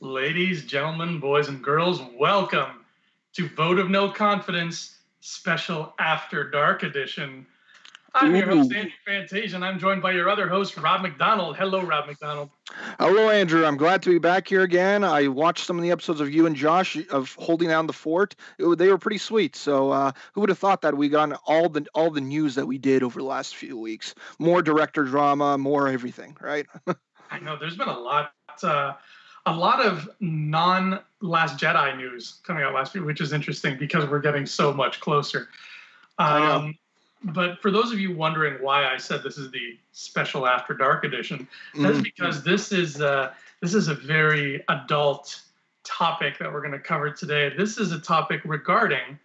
Ladies, gentlemen, boys, and girls, welcome to Vote of No Confidence Special After Dark Edition. I'm your host, Ooh. Andy Fantasia, and I'm joined by your other host, Rob McDonald. Hello, Rob McDonald. Hello, Andrew. I'm glad to be back here again. I watched some of the episodes of you and Josh of Holding Down the Fort. They were pretty sweet. So, who would have thought that we got all the news that we did over the last few weeks? More director drama, more everything, right? I know there's been a lot of non-Last Jedi news coming out last week, which is interesting because we're getting so much closer. I know. But for those of you wondering why I said this is the special After Dark edition, that's because this is a very adult topic that we're going to cover today. This is a topic regarding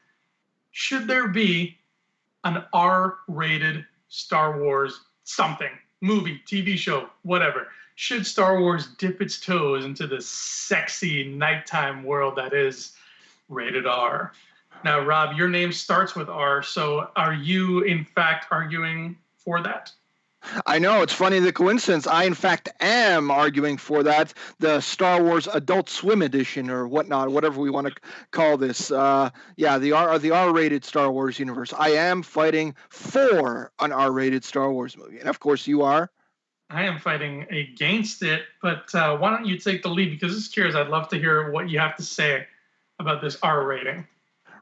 should there be an R-rated Star Wars something, movie, TV show, whatever. Should Star Wars dip its toes into the sexy nighttime world that is rated R? Now, Rob, your name starts with R, so are you, in fact, arguing for that? I know, it's funny the coincidence. I, in fact, am arguing for that, the Star Wars Adult Swim edition or whatnot, whatever we want to call this. The R-rated Star Wars universe. I am fighting for an R-rated Star Wars movie, and of course you are. I am fighting against it, but why don't you take the lead? Because this is curious. I'd love to hear what you have to say about this R rating.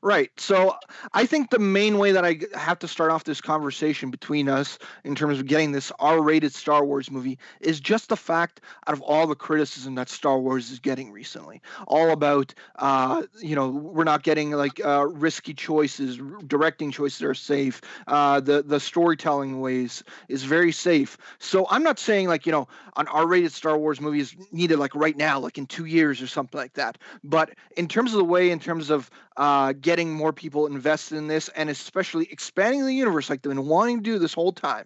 Right. So I think the main way that I have to start off this conversation between us in terms of getting this R-rated Star Wars movie is just the fact out of all the criticism that Star Wars is getting recently, all about, we're not getting risky choices, directing choices are safe. The storytelling ways is very safe. So I'm not saying an R-rated Star Wars movie is needed like right now, like in 2 years or something like that. But in terms of the way, in terms of getting more people invested in this, and especially expanding the universe like they've been wanting to do this whole time,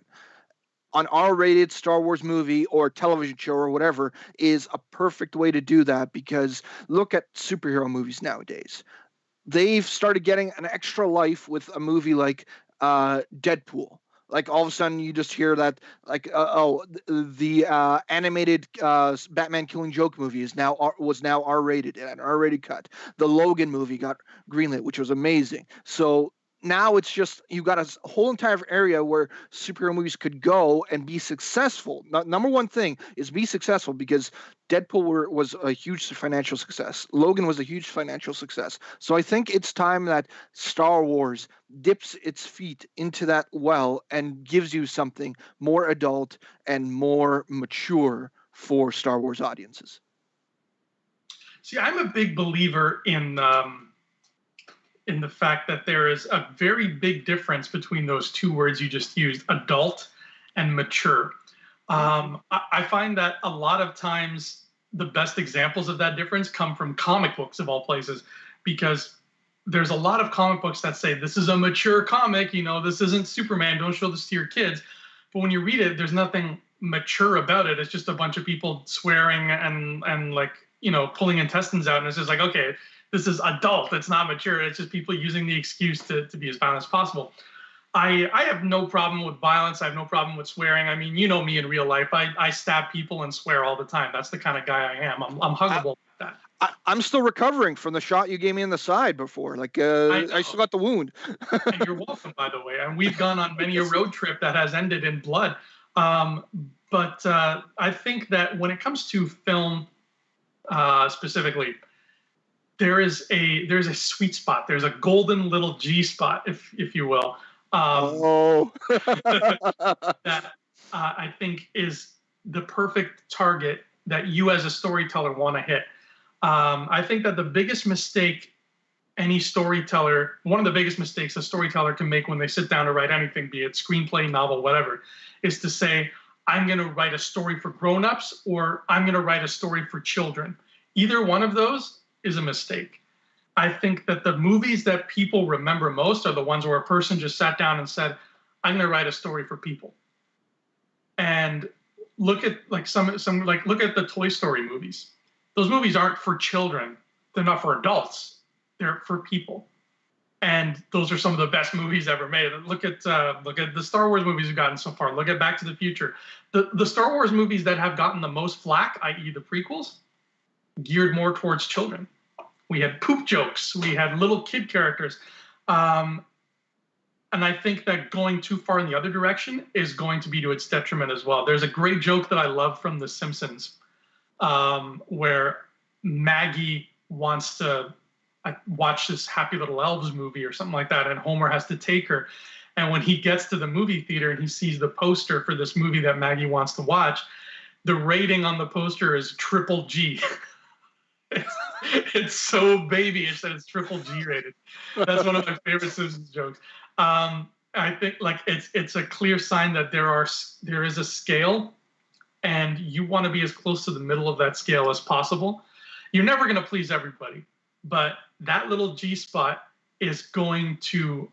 an R-rated Star Wars movie or television show or whatever is a perfect way to do that, because look at superhero movies nowadays. They've started getting an extra life with a movie like Deadpool. Like all of a sudden you just hear that the animated Batman Killing Joke movie was now R-rated and an R-rated cut. The Logan movie got greenlit, which was amazing. So now it's just you got a whole entire area where superhero movies could go and be successful. Number one thing is be successful, because Deadpool was a huge financial success. Logan was a huge financial success. So I think it's time that Star Wars dips its feet into that well and gives you something more adult and more mature for Star Wars audiences. See, I'm a big believer in the fact that there is a very big difference between those two words you just used, adult and mature. I find that a lot of times the best examples of that difference come from comic books of all places, because there's a lot of comic books that say this is a mature comic, this isn't Superman, don't show this to your kids. But when you read it, there's nothing mature about it. It's just a bunch of people swearing and pulling intestines out, and it's just like, okay, this is adult, it's not mature. It's just people using the excuse to be as violent as possible. I have no problem with violence. I have no problem with swearing. I mean, you know me in real life. I stab people and swear all the time. That's the kind of guy I am. I'm huggable like that. I'm still recovering from the shot you gave me in the side before. I still got the wound. And you're welcome, by the way. And we've gone on many a road trip that has ended in blood. But I think that when it comes to film specifically, there's a sweet spot. There's a golden little G spot, if you will. That I think is the perfect target that you as a storyteller want to hit. I think that the biggest mistake one of the biggest mistakes a storyteller can make when they sit down to write anything, be it screenplay, novel, whatever, is to say, I'm going to write a story for grown-ups or I'm going to write a story for children. Either one of those is a mistake. I think that the movies that people remember most are the ones where a person just sat down and said, I'm going to write a story for people. And look at look at the Toy Story movies. Those movies aren't for children. They're not for adults. They're for people. And those are some of the best movies ever made. Look at the Star Wars movies we've gotten so far. Look at Back to the Future. The Star Wars movies that have gotten the most flack, i.e. the prequels, geared more towards children. We had poop jokes. We had little kid characters. And I think that going too far in the other direction is going to be to its detriment as well. There's a great joke that I love from The Simpsons where Maggie wants to watch this Happy Little Elves movie or something like that, and Homer has to take her. And when he gets to the movie theater and he sees the poster for this movie that Maggie wants to watch, the rating on the poster is triple G. It's so babyish that it's triple G rated. That's one of my favorite Simpsons jokes. I think like it's a clear sign that there is a scale, and you want to be as close to the middle of that scale as possible. You're never going to please everybody, but that little G spot is going to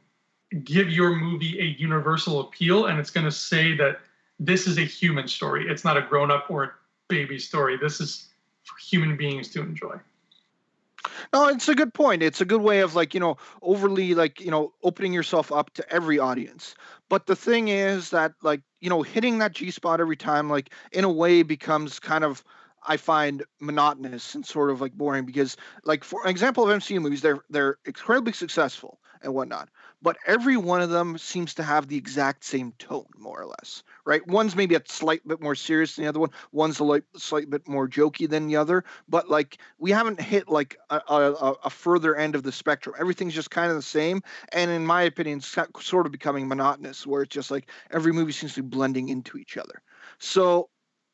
give your movie a universal appeal, and it's going to say that this is a human story. It's not a grown-up or a baby story. This is for human beings to enjoy. No, it's a good point. It's a good way of like, overly like, opening yourself up to every audience. But the thing is that like, hitting that G spot every time, like in a way becomes kind of, I find monotonous and sort of like boring because like for example of MCU movies, they're incredibly successful and whatnot, but every one of them seems to have the exact same tone, more or less, right? One's maybe a slight bit more serious than the other one. One's a slight bit more jokey than the other, but like we haven't hit like a further end of the spectrum. Everything's just kind of the same, and in my opinion, it's sort of becoming monotonous, where it's just like every movie seems to be blending into each other. So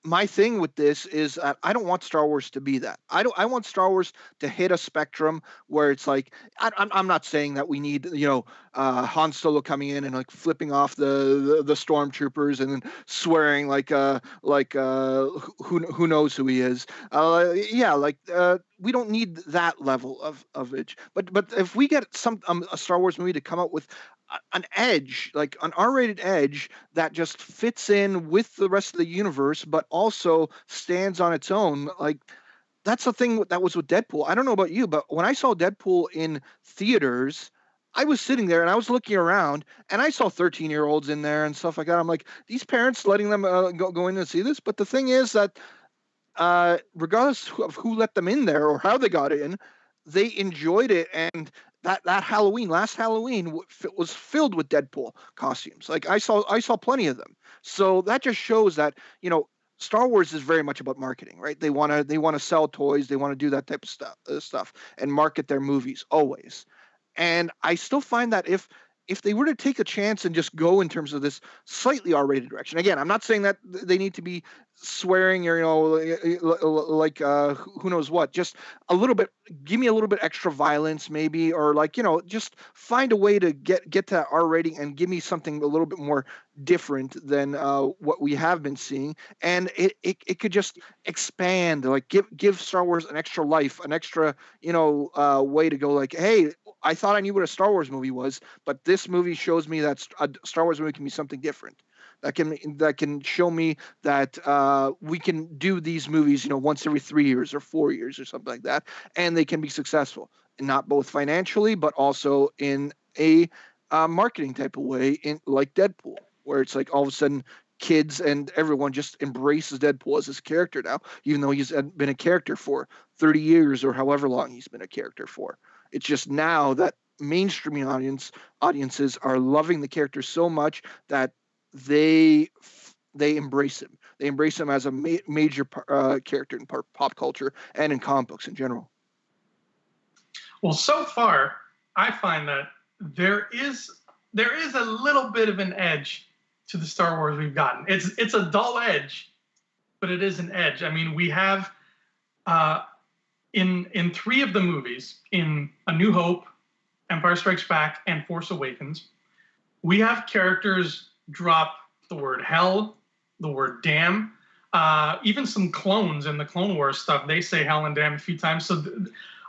my thing with this is that I don't want Star Wars to be that. I want Star Wars to hit a spectrum where it's like I'm not saying that we need Han Solo coming in and like flipping off the stormtroopers and then swearing who knows who he is. We don't need that level of it. But if we get a Star Wars movie to come out with an edge, like an R-rated edge that just fits in with the rest of the universe, but also stands on its own. Like that's the thing that was with Deadpool. I don't know about you, but when I saw Deadpool in theaters, I was sitting there and I was looking around and I saw 13-year-olds in there and stuff like that. I'm like, these parents letting them go in and see this. But the thing is that regardless of who let them in there or how they got in, they enjoyed it. And that last Halloween was filled with Deadpool costumes. Like I saw plenty of them. So that just shows that, Star Wars is very much about marketing, right? They want to sell toys, they want to do that type of stuff and market their movies always. And I still find that if they were to take a chance and just go in terms of this slightly R-rated direction, again, I'm not saying that they need to be swearing or who knows what, just a little bit, give me a little bit extra violence maybe, or just find a way to get to that R rating and give me something a little bit more different than what we have been seeing, and it could just expand, like give Star Wars an extra life, an extra way to go, like, hey, I thought I knew what a Star Wars movie was, but this movie shows me that a Star Wars movie can be something different. That can show me that we can do these movies, once every 3 years or 4 years or something like that, and they can be successful, and not both financially, but also in a marketing type of way, in like Deadpool, where it's like all of a sudden kids and everyone just embraces Deadpool as his character now, even though he's been a character for 30 years or however long he's been a character for. It's just now that mainstream audiences are loving the character so much that they embrace him. They embrace him as a major character in pop culture and in comic books in general. Well, so far, I find that there is a little bit of an edge to the Star Wars we've gotten. It's a dull edge, but it is an edge. I mean, we have in 3 of the movies, in A New Hope, Empire Strikes Back, and Force Awakens, we have characters drop the word hell, the word damn. Even some clones in the Clone Wars stuff, they say hell and damn a few times. So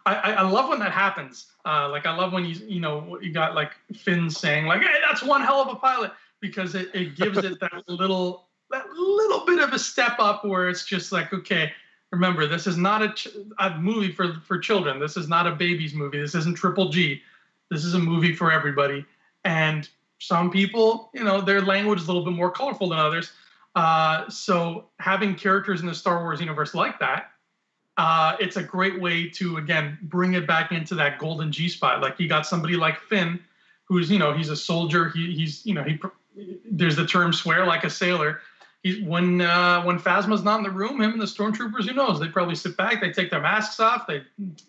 I love when that happens. Like I love when you got like Finn saying like, "Hey, that's one hell of a pilot," because it gives it that little bit of a step up where it's just like, okay, remember, this is not a movie for children. This is not a baby's movie. This isn't Triple G. This is a movie for everybody. And some people, their language is a little bit more colorful than others. So having characters in the Star Wars universe like that it's a great way to, again, bring it back into that golden G spot. Like, you got somebody like Finn, who's, he's a soldier. He's, there's the term swear like a sailor. When Phasma's not in the room, him and the stormtroopers, who knows? They probably sit back, they take their masks off, they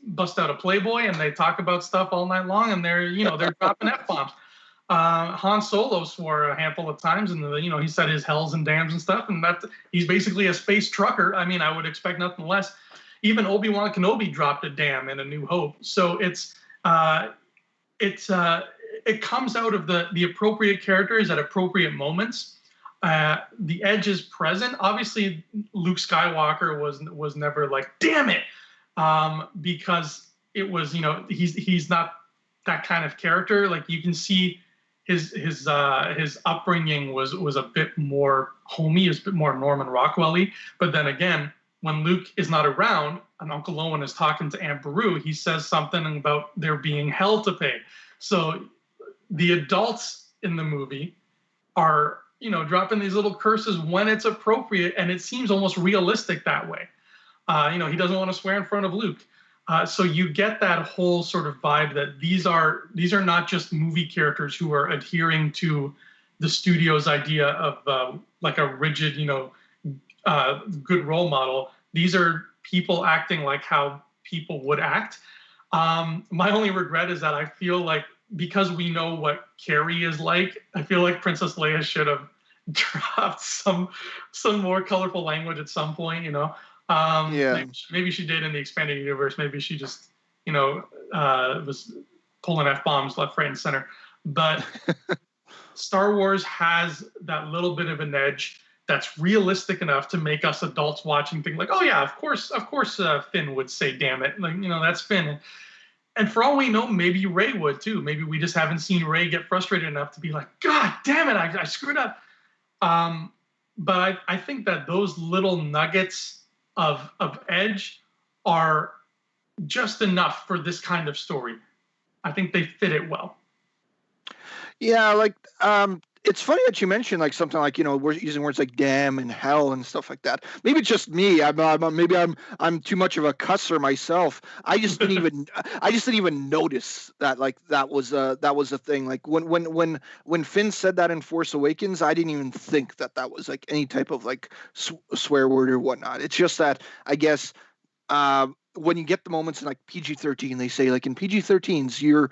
bust out a Playboy, and they talk about stuff all night long, and they're dropping F-bombs. Han Solo swore a handful of times, and he said his hells and dams and stuff, and he's basically a space trucker. I mean, I would expect nothing less. Even Obi-Wan Kenobi dropped a damn in A New Hope. So it comes out of the appropriate characters at appropriate moments. The edge is present. Obviously, Luke Skywalker was never like, damn it, because it was, he's not that kind of character. Like, you can see his upbringing was a bit more homey, a bit more Norman Rockwell-y. But then again, when Luke is not around and Uncle Owen is talking to Aunt Beru, he says something about there being hell to pay. So the adults in the movie are, dropping these little curses when it's appropriate, and it seems almost realistic that way. He doesn't want to swear in front of Luke. So you get that whole sort of vibe that these are not just movie characters who are adhering to the studio's idea of like a rigid, good role model. These are people acting like how people would act. My only regret is that I feel like, because we know what Carrie is like, I feel like Princess Leia should have dropped some more colorful language at some point, Yeah. Maybe she did in the expanded universe. Maybe she just, was pulling F-bombs left, right, and center. But Star Wars has that little bit of an edge that's realistic enough to make us adults watching think like, oh yeah, of course, Finn would say, damn it. Like, that's Finn. And for all we know, maybe Rey would too. Maybe we just haven't seen Rey get frustrated enough to be like, God damn it, I screwed up. But I think that those little nuggets of edge are just enough for this kind of story. I think they fit it well. Yeah, like it's funny that you mentioned like something like, we're using words like damn and hell and stuff like that. Maybe it's just me. I'm too much of a cusser myself. I just didn't even notice that that was a thing. Like when Finn said that in Force Awakens, I didn't even think that was like any type of like swear word or whatnot. It's just that I guess when you get the moments in like PG-13, they say like in PG-13s, your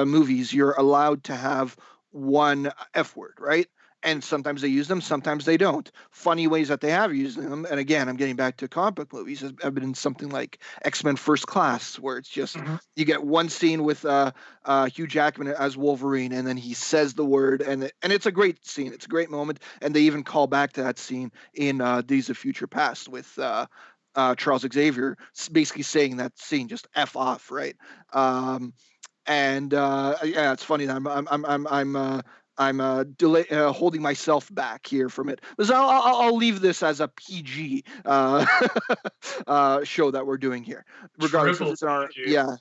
movies, you're allowed to have one F word, right? And sometimes they use them, sometimes they don't. Funny ways that they have used them, and again, I'm getting back to comic book movies, have been in something like X-Men First Class, where it's just you get one scene with Hugh Jackman as Wolverine, and then he says the word, and it's a great scene, it's a great moment, and they even call back to that scene in Days of Future Past with Charles Xavier, basically saying that scene, just F off, right? Yeah, it's funny that I'm holding myself back here from it. Because I'll leave this as a PG show that we're doing here, regardless if it's our yeah.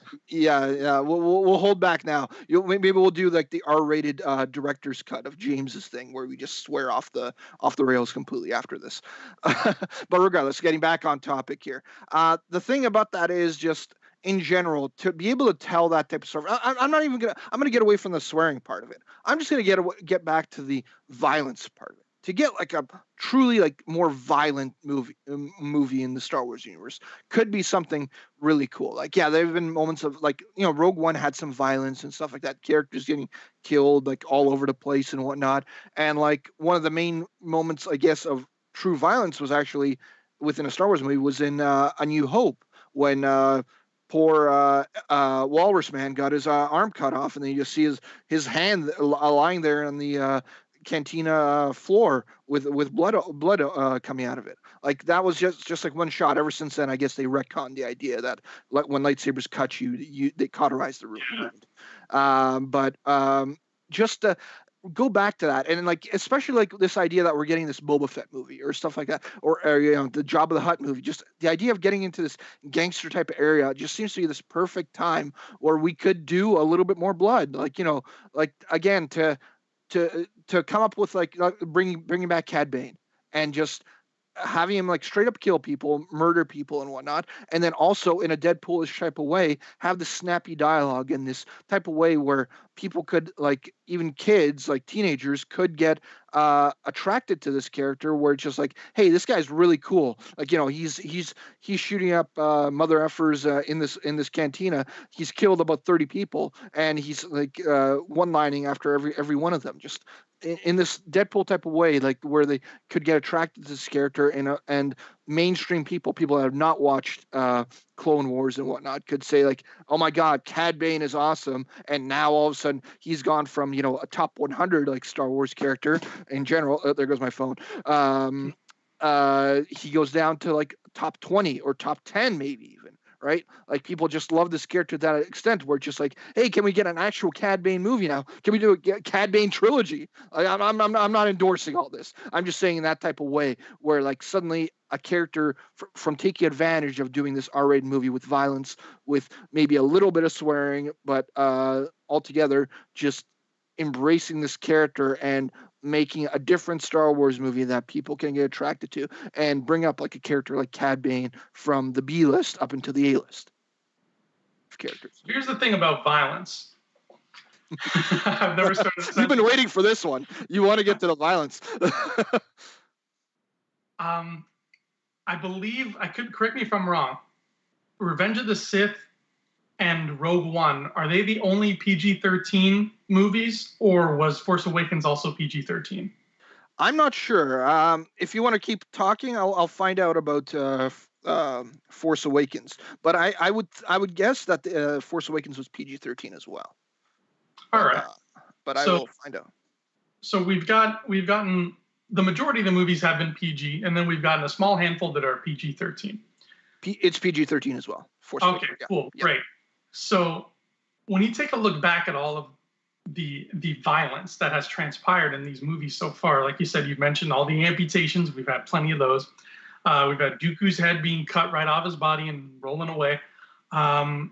We'll hold back now. Maybe we'll do like the R-rated director's cut of James's thing, where we just swear off the rails completely after this. But regardless, getting back on topic here, the thing about that is just, in general, to be able to tell that type of stuff, I'm gonna get away from the swearing part of it. I'm just gonna get back to the violence part of it. To get like a truly like more violent movie in the Star Wars universe could be something really cool. Like, yeah, there have been moments of like, Rogue One had some violence and stuff like that. Characters getting killed like all over the place and whatnot. And like one of the main moments, I guess, of true violence was actually within a Star Wars movie was in A New Hope, when poor Walrus Man got his arm cut off, and then you just see his hand lying there on the cantina floor with blood coming out of it. Like, that was just like one shot. Ever since then, I guess they retconned the idea that when lightsabers cut you, they cauterize the wound. But just to go back to that, and like especially like this idea that we're getting this Boba Fett movie or stuff like that, or the Jabba the Hutt movie, just the idea of getting into this gangster type of area just seems to be this perfect time where we could do a little bit more blood, like like again to come up with like bringing back Cad Bane and just having him like straight up kill people, murder people, and whatnot, and then also in a Deadpoolish type of way, have this snappy dialogue in this type of way where people could, like, even kids, like teenagers, could get attracted to this character, where it's just like, hey, this guy's really cool. Like, he's shooting up mother effers in this cantina. He's killed about 30 people, and he's like one lining after every one of them, just in this Deadpool type of way, like where they could get attracted to this character, and mainstream people that have not watched Clone Wars and whatnot could say like, oh my God, Cad Bane is awesome, and now all of a sudden he's gone from a top 100 like Star Wars character in general. There goes my phone. He goes down to like top 20 or top 10 maybe even. Right? Like, people just love this character to that extent, where it's just like, hey, can we get an actual Cad Bane movie now? Can we do a Cad Bane trilogy? Like, I'm not endorsing all this. I'm just saying in that type of way, where like suddenly a character from taking advantage of doing this R-rated movie with violence, with maybe a little bit of swearing, but altogether just embracing this character and making a different Star Wars movie that people can get attracted to, and bring up like a character like Cad Bane from the B list up into the A list of characters. Here's the thing about violence. I've never started. You've been waiting for this one. You want to get to the violence. I believe, I could, correct me if I'm wrong, Revenge of the Sith and Rogue One, are they the only PG-13 movies, or was Force Awakens also PG-13? I'm not sure. If you want to keep talking, I'll find out about Force Awakens. But I would guess that Force Awakens was PG-13 as well. All right. But I will find out. So we've gotten the majority of the movies have been PG, and then we've gotten a small handful that are PG-13. It's PG-13 as well. Force Awakens. Cool, yeah. Great. So when you take a look back at all of the violence that has transpired in these movies so far, like you said, you've mentioned all the amputations. We've had plenty of those. We've had Dooku's head being cut right off his body and rolling away. And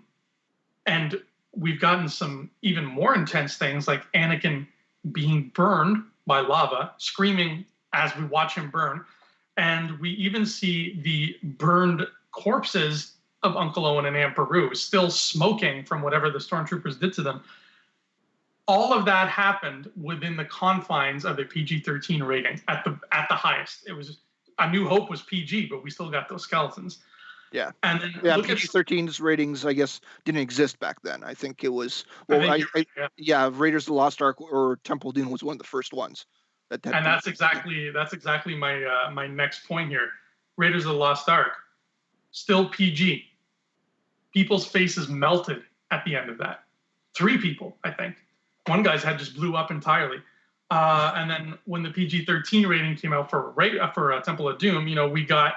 we've gotten some even more intense things, like Anakin being burned by lava, screaming as we watch him burn. And we even see the burned corpses of Uncle Owen and Aunt Beru still smoking from whatever the stormtroopers did to them. All of that happened within the confines of a PG-13 rating at the highest. It was A New Hope was PG, but we still got those skeletons. Yeah. And then PG-13's ratings, I guess, didn't exist back then. I think it was Raiders of the Lost Ark or Temple of Doom was one of the first ones. And that's exactly my next point here. Raiders of the Lost Ark, still PG. People's faces melted at the end of that. 3 people, I think. One guy's head just blew up entirely. And then when the PG-13 rating came out for Temple of Doom, we got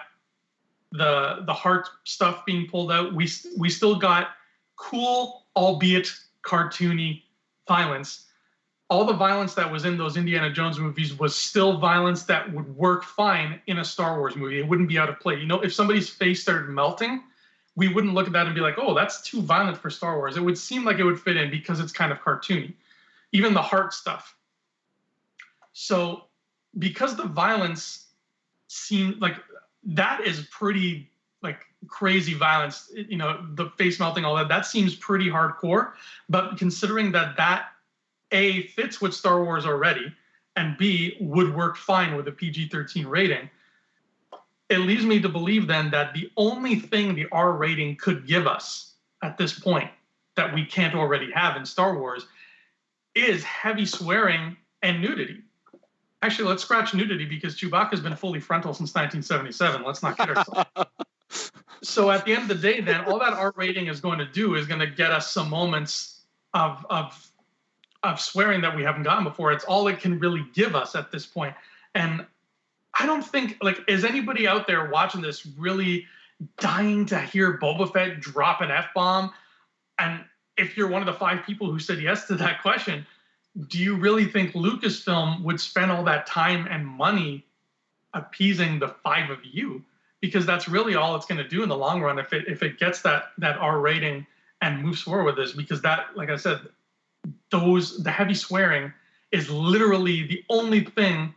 the heart stuff being pulled out. We still got cool, albeit cartoony, violence. All the violence that was in those Indiana Jones movies was still violence that would work fine in a Star Wars movie. It wouldn't be out of place. If somebody's face started melting, we wouldn't look at that and be like, oh, that's too violent for Star Wars. It would seem like it would fit in because it's kind of cartoony. Even the heart stuff. So because the violence seemed like that is pretty like crazy violence, the face melting, all that seems pretty hardcore. But considering that A, fits with Star Wars already, and B, would work fine with a PG-13 rating, it leads me to believe then that the only thing the R rating could give us at this point that we can't already have in Star Wars is heavy swearing and nudity. Actually, let's scratch nudity because Chewbacca's been fully frontal since 1977. Let's not kid ourselves. So at the end of the day, then, all that R rating is going to do is going to get us some moments of swearing that we haven't gotten before. It's all it can really give us at this point. And I don't think, is anybody out there watching this really dying to hear Boba Fett drop an F-bomb? And if you're one of the 5 people who said yes to that question, do you really think Lucasfilm would spend all that time and money appeasing the 5 of you? Because that's really all it's going to do in the long run if it gets that R rating and moves forward with this. Because that, like I said, the heavy swearing is literally the only thing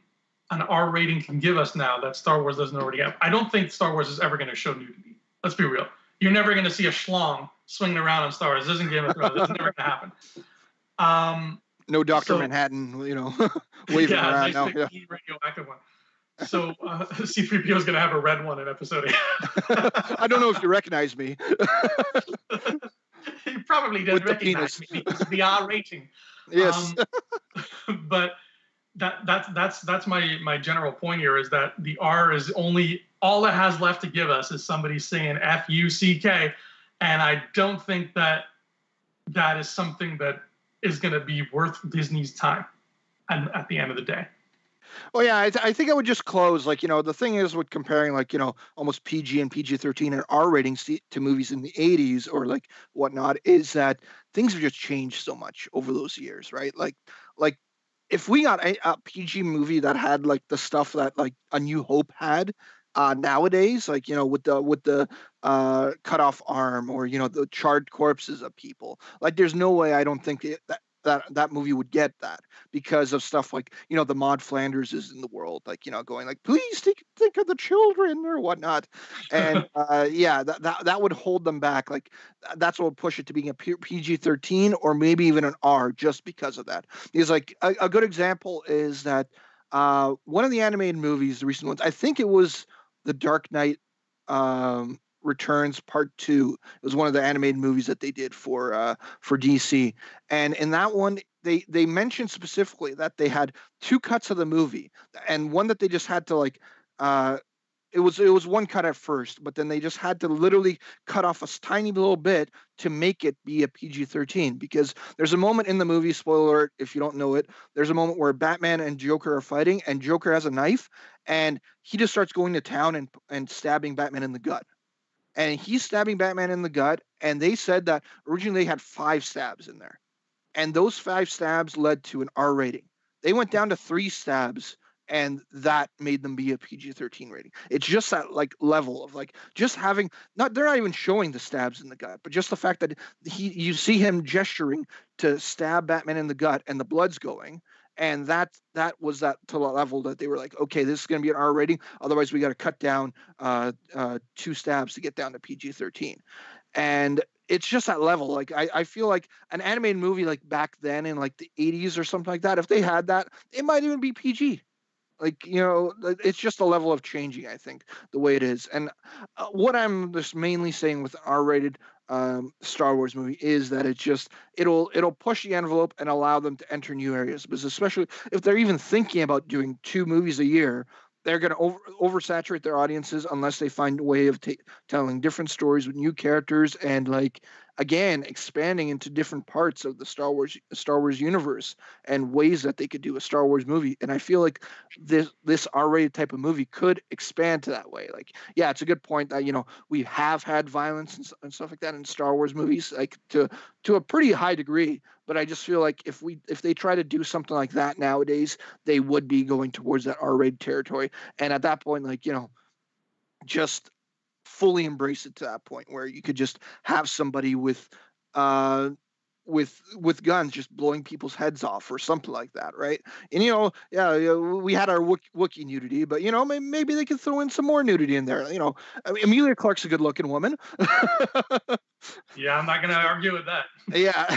an R rating can give us now that Star Wars doesn't already have. I don't think Star Wars is ever going to show nudity. Let's be real. You're never going to see a schlong swinging around on Star Wars. This isn't Game of Thrones. This is never going to happen. No Dr. Manhattan, waving around. Nice No, big radioactive one. So C-3PO is going to have a red one in episode 8. I don't know if you recognize me. You probably didn't recognize me because of the R rating. Yes. But that's my general point here, is that the R is only all it has left to give us is somebody saying F-U-C-K, and I don't think that is something that is going to be worth Disney's time at the end of the day. Well, yeah, I think I would just close. The thing is with comparing, almost PG and PG-13 and R ratings to movies in the 80s or whatnot, is that things have just changed so much over those years, right? Like if we got a PG movie that had the stuff that A New Hope had nowadays, with the cut off arm or the charred corpses of people, there's no way I don't think that movie would get that, because of stuff the Maud Flanders is in the world, going please think of the children or whatnot, and that would hold them back. That's what would push it to being a PG-13 or maybe even an R, just because of that. Because a good example is that one of the animated movies, the recent ones, I think it was The Dark Knight Returns Part 2. It was one of the animated movies that they did for DC, and in that one they mentioned specifically that they had two cuts of the movie, and one that they just had to it was one cut at first, but then they just had to literally cut off a tiny little bit to make it be a PG-13, because there's a moment in the movie, spoiler alert if you don't know it, there's a moment where Batman and Joker are fighting, and Joker has a knife, and he just starts going to town and stabbing Batman in the gut. And he's stabbing Batman in the gut, and they said that originally they had 5 stabs in there. And those 5 stabs led to an R rating. They went down to 3 stabs, and that made them be a PG-13 rating. It's just that level of just having, they're not even showing the stabs in the gut, but just the fact that you see him gesturing to stab Batman in the gut and the blood's going. And that was that to the level that they were okay, this is going to be an R rating. Otherwise, we got to cut down 2 stabs to get down to PG-13. And it's just that level. I feel like an animated movie back then in the 80s or something like that, if they had that, it might even be PG. It's just a level of changing, I think, the way it is. And what I'm just mainly saying with R-rated Star Wars movie is that it'll push the envelope and allow them to enter new areas. Because especially if they're even thinking about doing 2 movies a year, they're going to oversaturate their audiences unless they find a way of telling different stories with new characters and again expanding into different parts of the Star Wars universe and ways that they could do a Star Wars movie. And I feel like this R-rated type of movie could expand to that way. Yeah, it's a good point that we have had violence and stuff like that in Star Wars movies to a pretty high degree, but I just feel like if they try to do something like that nowadays, they would be going towards that R-rated territory. And at that point, just fully embrace it to that point where you could just have somebody with guns just blowing people's heads off or something like that, right? And we had our Wookiee nudity, but maybe they could throw in some more nudity in there. Emilia Clarke's a good-looking woman. Yeah, I'm not going to argue with that. Yeah.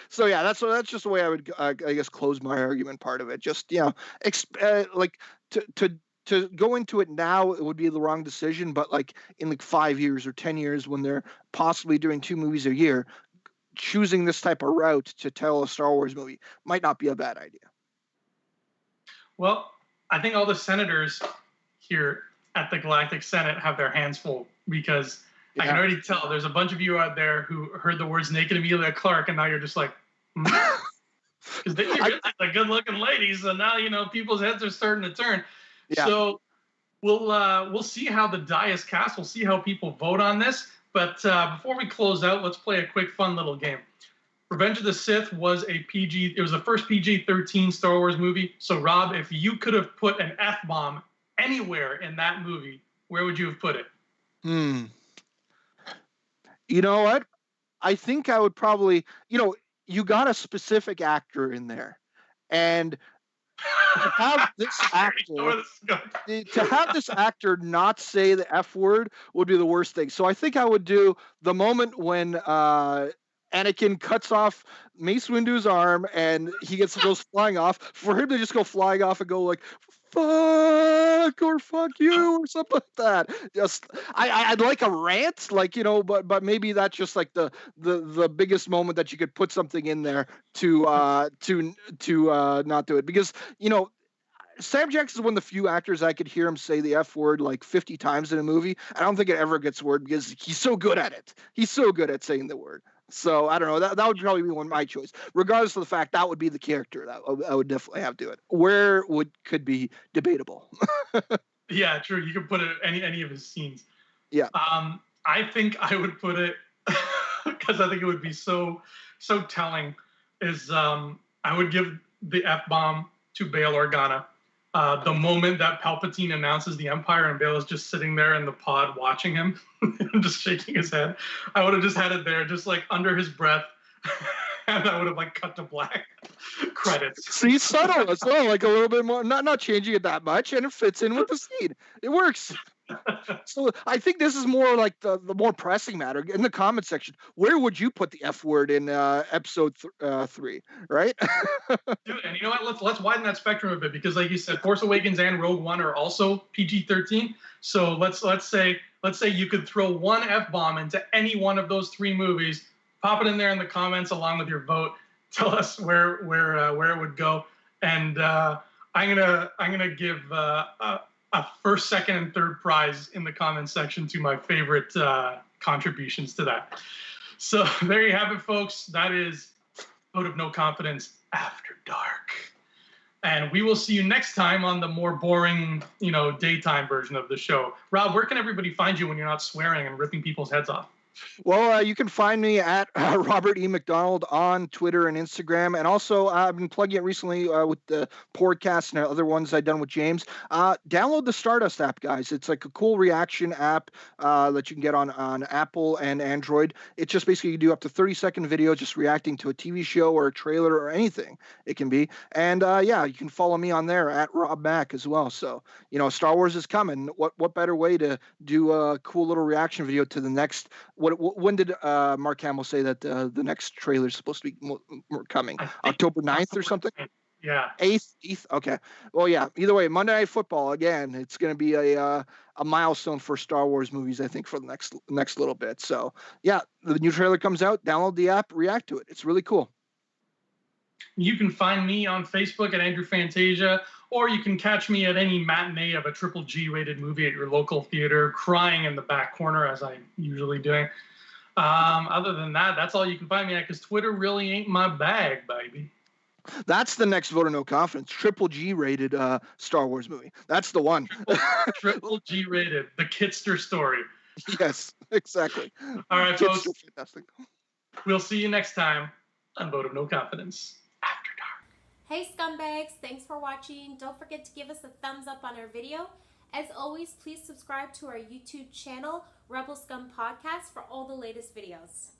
So yeah, that's just the way I would, I guess, close my argument part of it. Just to go into it now, it would be the wrong decision. But in 5 years or 10 years, when they're possibly doing 2 movies a year, choosing this type of route to tell a Star Wars movie might not be a bad idea. Well, I think all the senators here at the Galactic Senate have their hands full, because I can already tell there's a bunch of you out there who heard the words naked Emilia Clarke, and now you're just because they realize they're good-looking ladies, so now people's heads are starting to turn. Yeah. So we'll see how the die is cast. We'll see how people vote on this. But before we close out, let's play a quick, fun little game. Revenge of the Sith was it was the first PG-13 Star Wars movie. So Rob, if you could have put an F-bomb anywhere in that movie, where would you have put it? You know what? I think I would probably, you got a specific actor in there. And to have this actor to have this actor not say the F word would be the worst thing. So I think I would do the moment when Anakin cuts off Mace Windu's arm and he goes flying off. For him to just go flying off and go like "fuck" or "fuck you" or something like that. Just I'd like a rant, like, but maybe that's just like the biggest moment that you could put something in there to not do it, because Sam Jackson is one of the few actors I could hear him say the F word like 50 times in a movie. I don't think it ever gets word because he's so good at it. He's so good at saying the word. So I don't know. That would probably be one of my choice, regardless of the fact that would be the character that I would definitely have to do it. Where could be debatable. Yeah, true. You could put it any of his scenes. Yeah. I think I would put it because I think it would be so telling. Is I would give the F-bomb to Bail Organa. The moment that Palpatine announces the Empire and Bail is just sitting there in the pod watching him, just shaking his head, I would have just had it there, just like under his breath, and I would have like cut to black credits. See, subtle as well, like a little bit more, not changing it that much, and it fits in with the scene. It works. So I think this is more like the more pressing matter in the comment section. Where would you put the F word in episode 3, right? Dude, and you know what? Let's widen that spectrum a bit, because, like you said, Force Awakens and Rogue One are also PG-13. So let's say you could throw one F-bomb into any one of those 3 movies. Pop it in there in the comments along with your vote. Tell us where it would go, and I'm gonna give a first, second, and third prize in the comments section to my favorite contributions to that. So there you have it, folks. That is Vote of No Confidence After Dark. And we will see you next time on the more boring, daytime version of the show. Rob, where can everybody find you when you're not swearing and ripping people's heads off? Well, you can find me at Robert E. McDonald on Twitter and Instagram. And also, I've been plugging it recently with the podcast and other ones I've done with James. Download the Stardust app, guys. It's like a cool reaction app that you can get on Apple and Android. It's just basically you do up to 30-second video just reacting to a TV show or a trailer or anything it can be. And you can follow me on there at Rob Mack as well. So, Star Wars is coming. What better way to do a cool little reaction video to the next... When did Mark Hamill say that the next trailer is supposed to be coming? October 9th or something? Yeah. 8th? Okay. Well, yeah. Either way, Monday Night Football, again, it's going to be a milestone for Star Wars movies, I think, for the next little bit. So, yeah, the new trailer comes out. Download the app, react to it. It's really cool. You can find me on Facebook at Andrew Fantasia, or you can catch me at any matinee of a triple G-rated movie at your local theater, crying in the back corner, as I usually do. Other than that, that's all you can find me at, because Twitter really ain't my bag, baby. That's the next Vote of No Confidence, triple G-rated Star Wars movie. That's the one. Triple G-rated, the Kitster story. Yes, exactly. All right, folks. Fantastic. We'll see you next time on Vote of No Confidence After Dark. Hey scumbags, thanks for watching. Don't forget to give us a thumbs up on our video. As always, please subscribe to our YouTube channel, Rebel Scum Podcast, for all the latest videos.